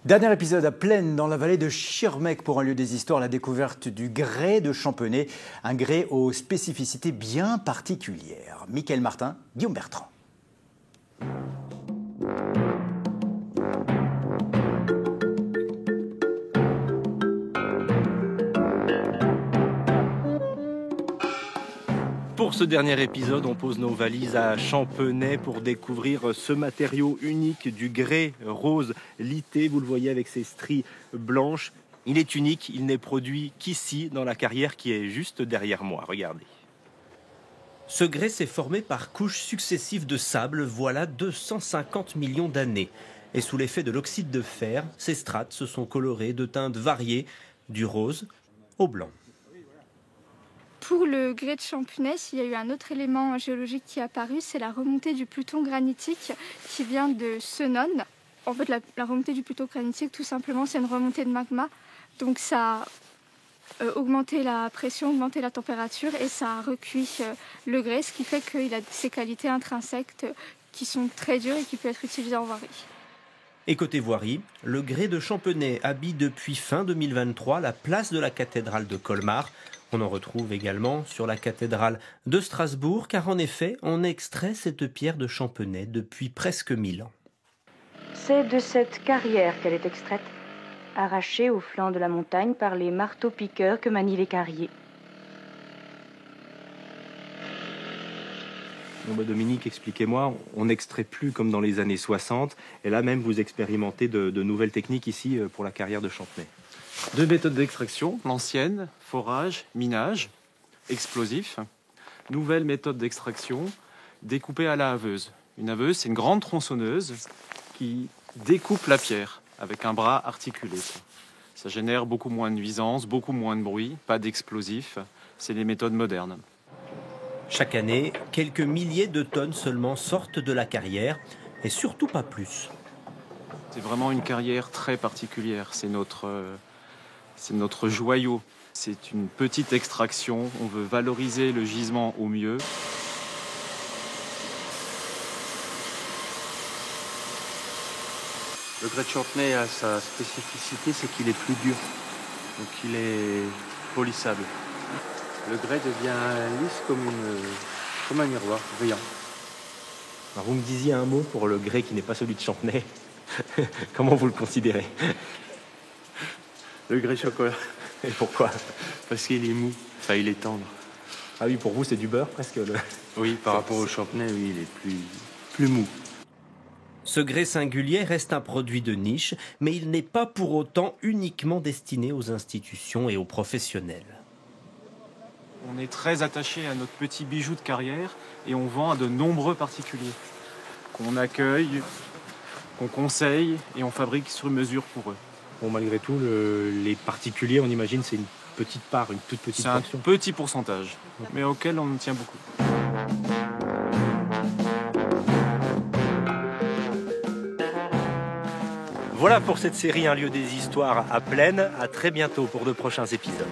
Dernier épisode à Plaine, dans la vallée de Schirmeck, pour un lieu des histoires, la découverte du grès de Champenois, un grès aux spécificités bien particulières. Mickaël Martin, Guillaume Bertrand. Pour ce dernier épisode, on pose nos valises à Champenois pour découvrir ce matériau unique du grès rose lité. Vous le voyez avec ses stries blanches. Il est unique, il n'est produit qu'ici, dans la carrière qui est juste derrière moi. Regardez. Ce grès s'est formé par couches successives de sable, voilà 250 millions d'années. Et sous l'effet de l'oxyde de fer, ces strates se sont colorées de teintes variées, du rose au blanc. Pour le grès de Champenois, il y a eu un autre élément géologique qui est apparu, c'est la remontée du pluton granitique qui vient de Senones. En fait, la remontée du pluton granitique, tout simplement, c'est une remontée de magma. Donc ça a augmenté la pression, augmenté la température et ça a recuit le grès, ce qui fait qu'il a ses qualités intrinsèques qui sont très dures et qui peuvent être utilisées en voirie. Et côté voirie, le grès de Champenois habille depuis fin 2023 la place de la cathédrale de Colmar. On en retrouve également sur la cathédrale de Strasbourg, car en effet, on extrait cette pierre de Champenois depuis presque 1000 ans. C'est de cette carrière qu'elle est extraite, arrachée au flanc de la montagne par les marteaux-piqueurs que manient les carriers. Bon Dominique, expliquez-moi, on n'extrait plus comme dans les années 60, et là même vous expérimentez de nouvelles techniques ici pour la carrière de Champenois. Deux méthodes d'extraction, l'ancienne, forage, minage, explosif. Nouvelle méthode d'extraction, découpée à la haveuse. Une haveuse, c'est une grande tronçonneuse qui découpe la pierre avec un bras articulé. Ça génère beaucoup moins de nuisances, beaucoup moins de bruit, pas d'explosifs. C'est les méthodes modernes. Chaque année, quelques milliers de tonnes seulement sortent de la carrière, et surtout pas plus. C'est vraiment une carrière très particulière, c'est notre joyau. C'est une petite extraction, on veut valoriser le gisement au mieux. Le grès de Champenois a sa spécificité, c'est qu'il est plus dur, donc il est polissable. Le grès devient lisse comme un miroir, brillant. Alors vous me disiez un mot pour le grès qui n'est pas celui de Champenois. Comment vous le considérez? Le grès chocolat. Et pourquoi? Parce qu'il est mou, enfin il est tendre. Ah oui, pour vous c'est du beurre presque. Oui, par rapport au Champenois, oui, il est plus mou. Ce grès singulier reste un produit de niche, mais il n'est pas pour autant uniquement destiné aux institutions et aux professionnels. On est très attaché à notre petit bijou de carrière et on vend à de nombreux particuliers qu'on accueille, qu'on conseille et on fabrique sur mesure pour eux. Bon, malgré tout, les particuliers, on imagine, c'est une petite part, une toute petite portion. C'est un petit pourcentage, mais auquel on tient beaucoup. Voilà pour cette série Un lieu des histoires à Plaine. À très bientôt pour de prochains épisodes.